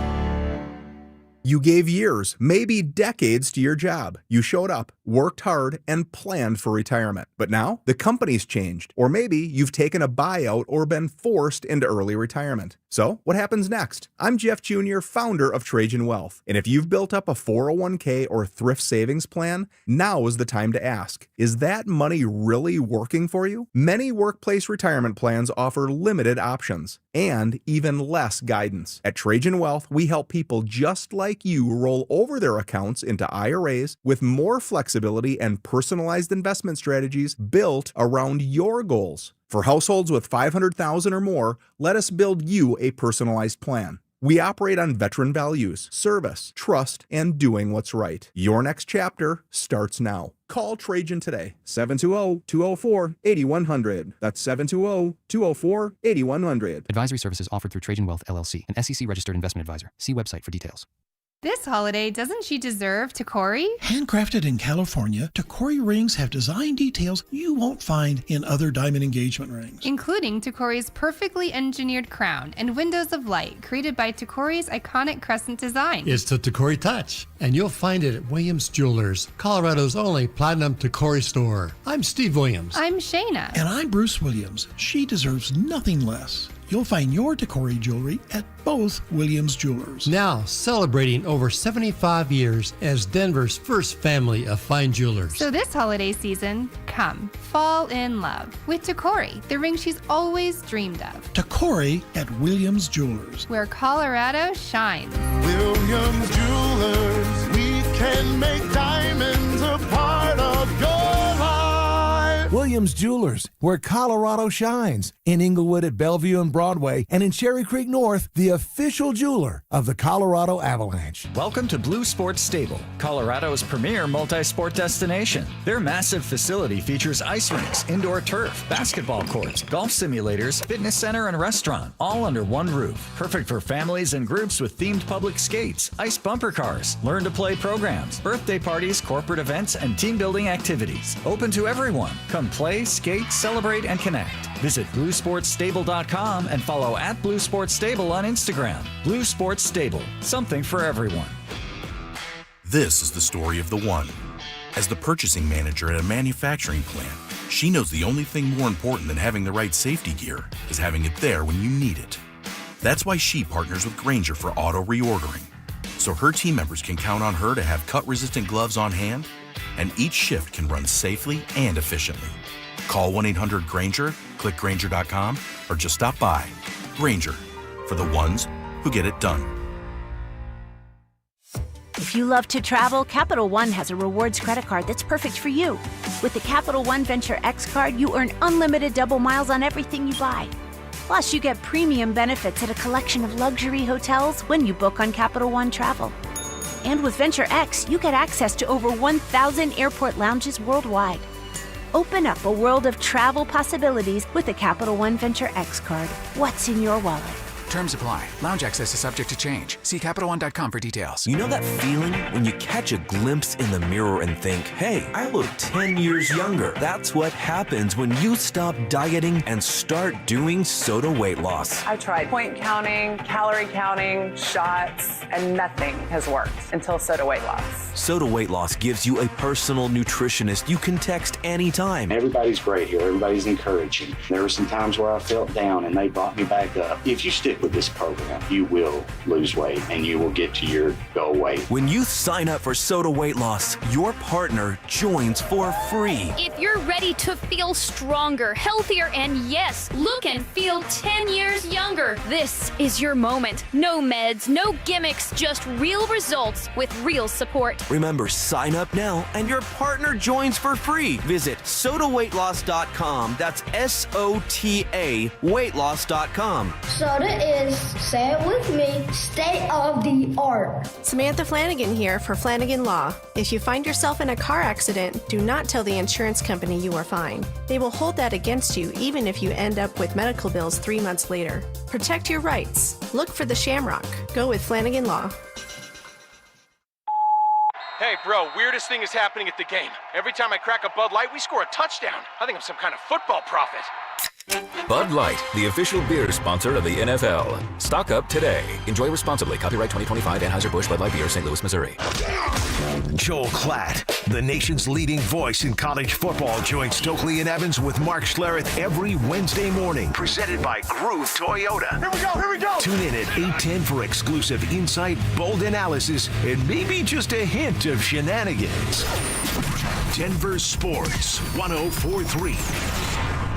You gave years, maybe decades to your job. You showed up, worked hard, and planned for retirement. But now, the company's changed. Or maybe you've taken a buyout or been forced into early retirement. So, what happens next? I'm Jeff Jr., founder of Trajan Wealth. And if you've built up a 401k or thrift savings plan, now is the time to ask, is that money really working for you? Many workplace retirement plans offer limited options and even less guidance. At Trajan Wealth, we help people just like you roll over their accounts into IRAs with more flexibility and personalized investment strategies built around your goals. For households with $500,000 or more, let us build you a personalized plan. We operate on veteran values, service, trust, and doing what's right. Your next chapter starts now. Call Trajan today, 720-204-8100. That's 720-204-8100. Advisory services offered through Trajan Wealth, LLC, an SEC-registered investment advisor. See website for details. This holiday, doesn't she deserve Tacori? Handcrafted in California, Tacori rings have design details you won't find in other diamond engagement rings. Including Tacori's perfectly engineered crown and windows of light created by Tacori's iconic crescent design. It's the Tacori touch, and you'll find it at Williams Jewelers, Colorado's only platinum Tacori store. I'm Steve Williams. I'm Shayna. And I'm Bruce Williams. She deserves nothing less. You'll find your Tacori jewelry at both Williams Jewelers. Now celebrating over 75 years as Denver's first family of fine jewelers. So this holiday season, come, fall in love with Tacori, the ring she's always dreamed of. Tacori at Williams Jewelers, where Colorado shines. Williams Jewelers, we can make diamonds a part of your life. Williams Jewelers, where Colorado shines. In Inglewood at Bellevue and Broadway, and in Cherry Creek North, the official jeweler of the Colorado Avalanche. Welcome to Blue Sports Stable, Colorado's premier multi-sport destination. Their massive facility features ice rinks, indoor turf, basketball courts, golf simulators, fitness center, and restaurant, all under one roof. Perfect for families and groups with themed public skates, ice bumper cars, learn to play programs, birthday parties, corporate events, and team building activities. Open to everyone. Come play, skate, celebrate, and connect. Visit BlueSportsStable.com and follow at Blue Sports Stable on Instagram. Blue Sports Stable, something for everyone. This is the story of the one. As the purchasing manager at a manufacturing plant, she knows the only thing more important than having the right safety gear is having it there when you need it. That's why she partners with Grainger for auto reordering, so her team members can count on her to have cut-resistant gloves on hand, and each shift can run safely and efficiently. Call 1-800-GRAINGER, click Grainger.com, or just stop by. Grainger, for the ones who get it done. If you love to travel, Capital One has a rewards credit card that's perfect for you. With the Capital One Venture X card, you earn unlimited double miles on everything you buy. Plus, you get premium benefits at a collection of luxury hotels when you book on Capital One Travel. And with Venture X, you get access to over 1,000 airport lounges worldwide. Open up a world of travel possibilities with the Capital One Venture X card. What's in your wallet? Terms apply. Lounge access is subject to change. See CapitalOne.com for details. You know that feeling when you catch a glimpse in the mirror and think, hey, I look 10 years younger. That's what happens when you stop dieting and start doing Soda weight loss. I tried point counting, calorie counting, shots, and nothing has worked until Soda weight loss. Soda weight loss gives you a personal nutritionist you can text anytime. Everybody's great here. Everybody's encouraging. There were some times where I felt down and they brought me back up. If you stick with this program, you will lose weight and you will get to your goal weight. When you sign up for Soda weight loss, your partner joins for free. If you're ready to feel stronger, healthier, and yes, look and feel 10 years younger, this is your moment. No meds, no gimmicks, just real results with real support. Remember, sign up now and your partner joins for free. Visit sodaweightloss.com. That's SOTA weightloss.com. Soda is, say it with me, state of the art. Samantha Flanagan here for Flanagan Law. If you find yourself in a car accident, do not tell the insurance company you are fine. They will hold that against you even if you end up with medical bills 3 months later. Protect your rights. Look for the Shamrock. Go with Flanagan Law. Hey, bro, weirdest thing is happening at the game. Every time I crack a Bud Light, we score a touchdown. I think I'm some kind of football prophet. Bud Light, the official beer sponsor of the NFL. Stock up today. Enjoy responsibly. Copyright 2025 Anheuser-Busch Bud Light Beer, St. Louis, Missouri. Joel Klatt, the nation's leading voice in college football, joins Stokely and Evans with Mark Schlereth every Wednesday morning. Presented by Groove Toyota. Here we go. Tune in at 8:10 for exclusive insight, bold analysis, and maybe just a hint of shenanigans. Denver Sports 104.3.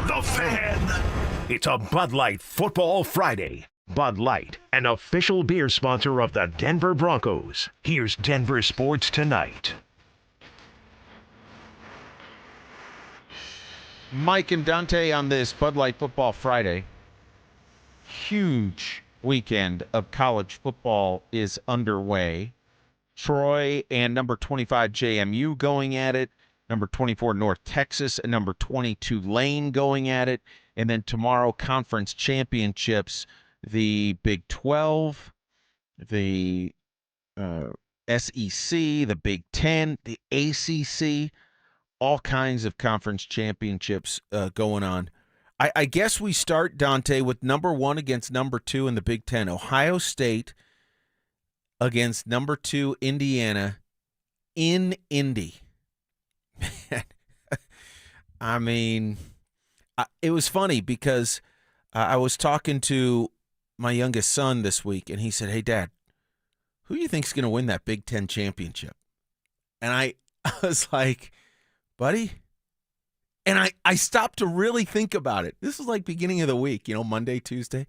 The Fan. It's a Bud Light Football Friday. Bud Light, an official beer sponsor of the Denver Broncos. Here's Denver Sports Tonight. Mike and Dante on this Bud Light Football Friday. Huge weekend of college football is underway. Troy and number 25 JMU going at it, number 24 North Texas and number 22 Tulane going at it, and then tomorrow conference championships, the Big 12, the SEC, the Big 10, the ACC, all kinds of conference championships going on. I guess we start, Dante, with number 1 against number 2 in the Big 10. Ohio State against number 2 Indiana in Indy. Man, I mean, it was funny because I was talking to my youngest son this week, and he said, "Hey, Dad, who do you think is going to win that Big 10 championship?" And I was like, "Buddy," and I stopped to really think about it. This was like beginning of the week, Monday, Tuesday.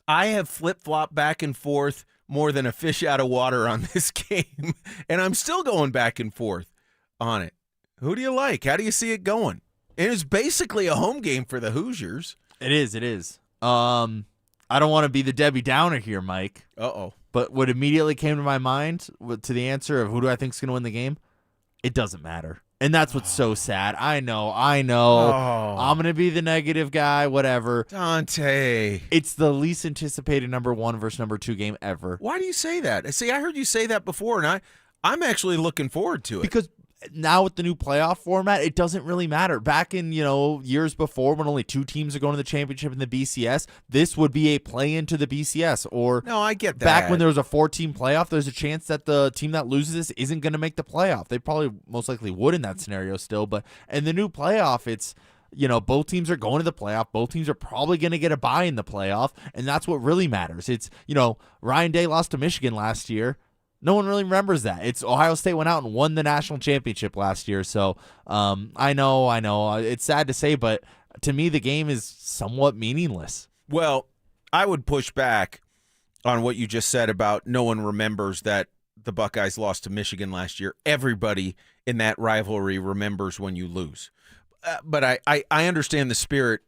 I have flip-flopped back and forth more than a fish out of water on this game, and I'm still going back and forth on it. Who do you like? How do you see it going? And it's basically a home game for the Hoosiers. It is. I don't want to be the Debbie Downer here, Mike. Uh-oh. But what immediately came to my mind to the answer of who do I think is going to win the game, it doesn't matter. And that's what's so sad. I know. Oh. I'm going to be the negative guy, whatever. Dante. It's the least anticipated number 1 versus number 2 game ever. Why do you say that? See, I heard you say that before, and I'm actually looking forward to it. Because now with the new playoff format, it doesn't really matter. Back in, years before when only 2 teams are going to the championship in the BCS, this would be a play into the BCS. Or no, I get that. Back when there was a 4-team playoff, there's a chance that the team that loses this isn't going to make the playoff. They probably most likely would in that scenario still. But in the new playoff, it's, both teams are going to the playoff. Both teams are probably going to get a bye in the playoff. And that's what really matters. It's, Ryan Day lost to Michigan last year. No one really remembers that. It's Ohio State went out and won the national championship last year. So I know. It's sad to say, but to me, the game is somewhat meaningless. Well, I would push back on what you just said about no one remembers that the Buckeyes lost to Michigan last year. Everybody in that rivalry remembers when you lose. But I understand the spirit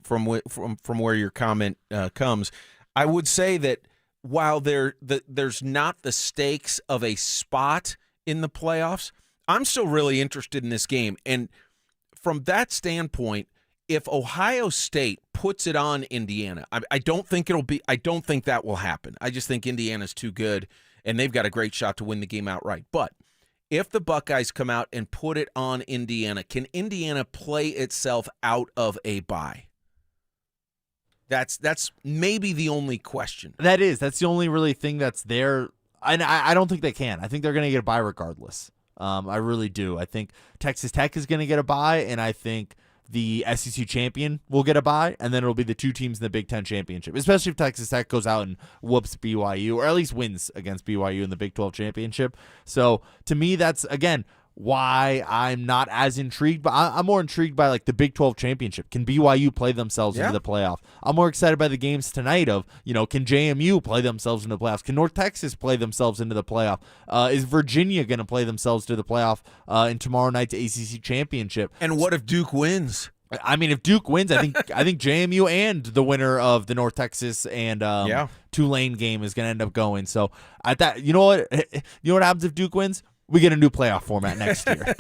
from where your comment comes. I would say that while there's not the stakes of a spot in the playoffs, I'm still really interested in this game. And from that standpoint, if Ohio State puts it on Indiana, I don't think that will happen. I just think Indiana's too good, and they've got a great shot to win the game outright. But if the Buckeyes come out and put it on Indiana, can Indiana play itself out of a bye? That's maybe the only question. That's the only really thing that's there. And I don't think they can. I think they're going to get a bye regardless. I really do. I think Texas Tech is going to get a bye, and I think the SEC champion will get a bye, and then it'll be the 2 teams in the Big Ten championship, especially if Texas Tech goes out and whoops BYU, or at least wins against BYU in the Big 12 championship. So to me, that's, again, why I'm not as intrigued, but I'm more intrigued by like the Big 12 championship. Can BYU play themselves into the playoff? I'm more excited by the games tonight of, can JMU play themselves into the playoffs? Can North Texas play themselves into the playoff? Is Virginia going to play themselves to the playoff in tomorrow night's ACC championship? And what if Duke wins? I mean, if Duke wins, I think JMU and the winner of the North Texas and Tulane game is going to end up going. So at that, you know what happens if Duke wins? We get a new playoff format next year.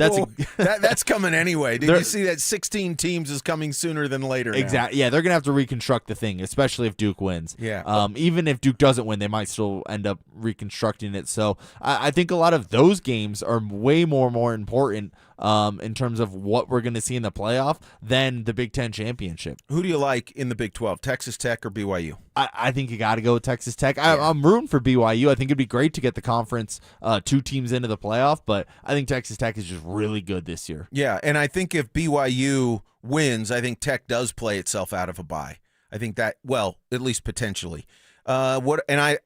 That's coming anyway. Did you see that 16 teams is coming sooner than later now? Exactly. Yeah, they're going to have to reconstruct the thing, especially if Duke wins. Yeah. Even if Duke doesn't win, they might still end up reconstructing it. So I think a lot of those games are way more important in terms of what we're going to see in the playoff than the Big Ten championship. Who do you like in the Big 12, Texas Tech or BYU? I think you got to go with Texas Tech. I'm rooting for BYU. I think it'd be great to get the conference 2 teams into the playoff, but I think Texas Tech is just really good this year. Yeah, and I think if BYU wins, I think Tech does play itself out of a bye. I think that, well, at least potentially. I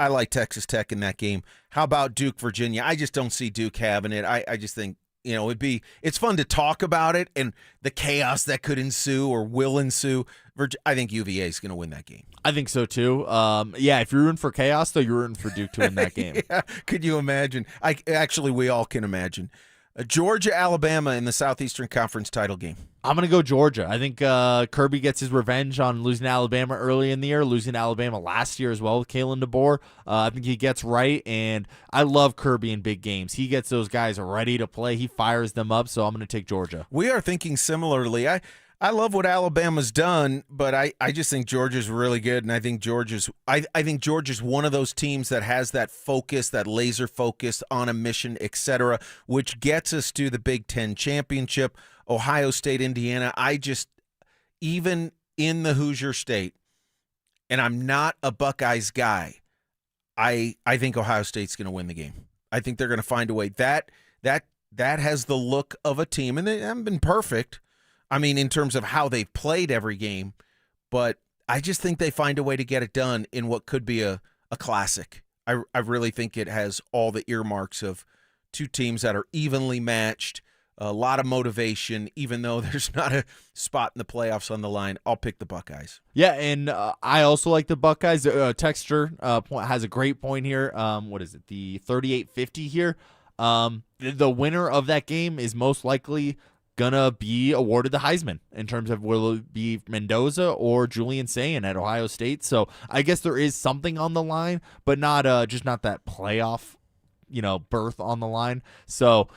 like Texas Tech in that game. How about Duke, Virginia? I just don't see Duke having it. I just think, it's fun to talk about it and the chaos that could ensue or will ensue. I think UVA is going to win that game. I think so too. If you're rooting for chaos, though, you're rooting for Duke to win that game. Yeah. Could you imagine? We all can imagine. Georgia-Alabama in the Southeastern Conference title game. I'm going to go Georgia. I think Kirby gets his revenge on losing to Alabama early in the year, losing to Alabama last year as well with Kalen DeBoer. I think he gets right, and I love Kirby in big games. He gets those guys ready to play. He fires them up, so I'm going to take Georgia. We are thinking similarly. I love what Alabama's done, but I just think Georgia's really good, and I think Georgia's one of those teams that has that focus, that laser focus on a mission, etc., which gets us to the Big Ten championship. Ohio State, Indiana, even in the Hoosier State, and I'm not a Buckeyes guy, I think Ohio State's going to win the game. I think they're going to find a way. That has the look of a team, and they haven't been perfect, I mean, in terms of how they've played every game, but I just think they find a way to get it done in what could be a classic. I really think it has all the earmarks of two teams that are evenly matched, a lot of motivation, even though there's not a spot in the playoffs on the line. I'll pick the Buckeyes. Yeah, and I also like the Buckeyes. Texture has a great point here. What is it? The 38-50 here. The winner of that game is most likely going to be awarded the Heisman in terms of will it be Mendoza or Julian Sayin at Ohio State. So I guess there is something on the line, but not just not that playoff, berth on the line. So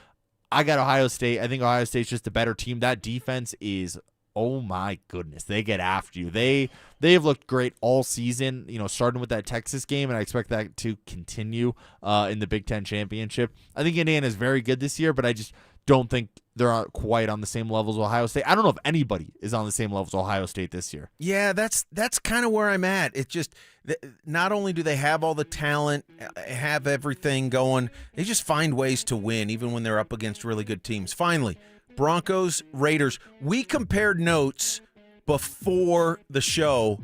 I got Ohio State. I think Ohio State's just a better team. That defense is, oh my goodness, they get after you. They have looked great all season, starting with that Texas game, and I expect that to continue in the Big Ten championship. I think Indiana is very good this year, but I just don't think they're quite on the same level as Ohio State. I don't know if anybody is on the same level as Ohio State this year. Yeah, that's kind of where I'm at. It's just not only do they have all the talent, have everything going, they just find ways to win, even when they're up against really good teams. Finally, Broncos, Raiders. We compared notes before the show,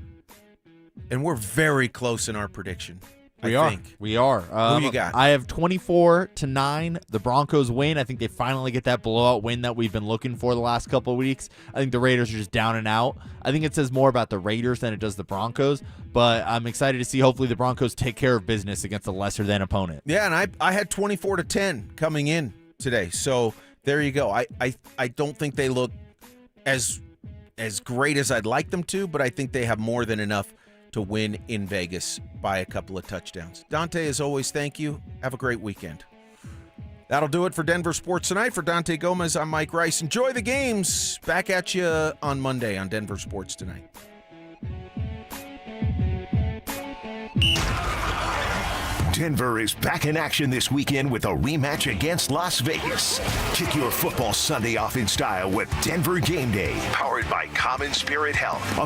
and we're very close in our prediction. We are. Who you got? I have 24-9. The Broncos win. I think they finally get that blowout win that we've been looking for the last couple of weeks. I think the Raiders are just down and out. I think it says more about the Raiders than it does the Broncos, but I'm excited to see hopefully the Broncos take care of business against a lesser than opponent. Yeah, and I had 24-10 coming in today. So there you go. I don't think they look as great as I'd like them to, but I think they have more than enough to win in Vegas by a couple of touchdowns. Dante, as always, thank you. Have a great weekend. That'll do it for Denver Sports Tonight. For Dante Gomez, I'm Mike Rice. Enjoy the games. Back at you on Monday on Denver Sports Tonight. Denver is back in action this weekend with a rematch against Las Vegas. Kick your football Sunday off in style with Denver Game Day, powered by Common Spirit Health.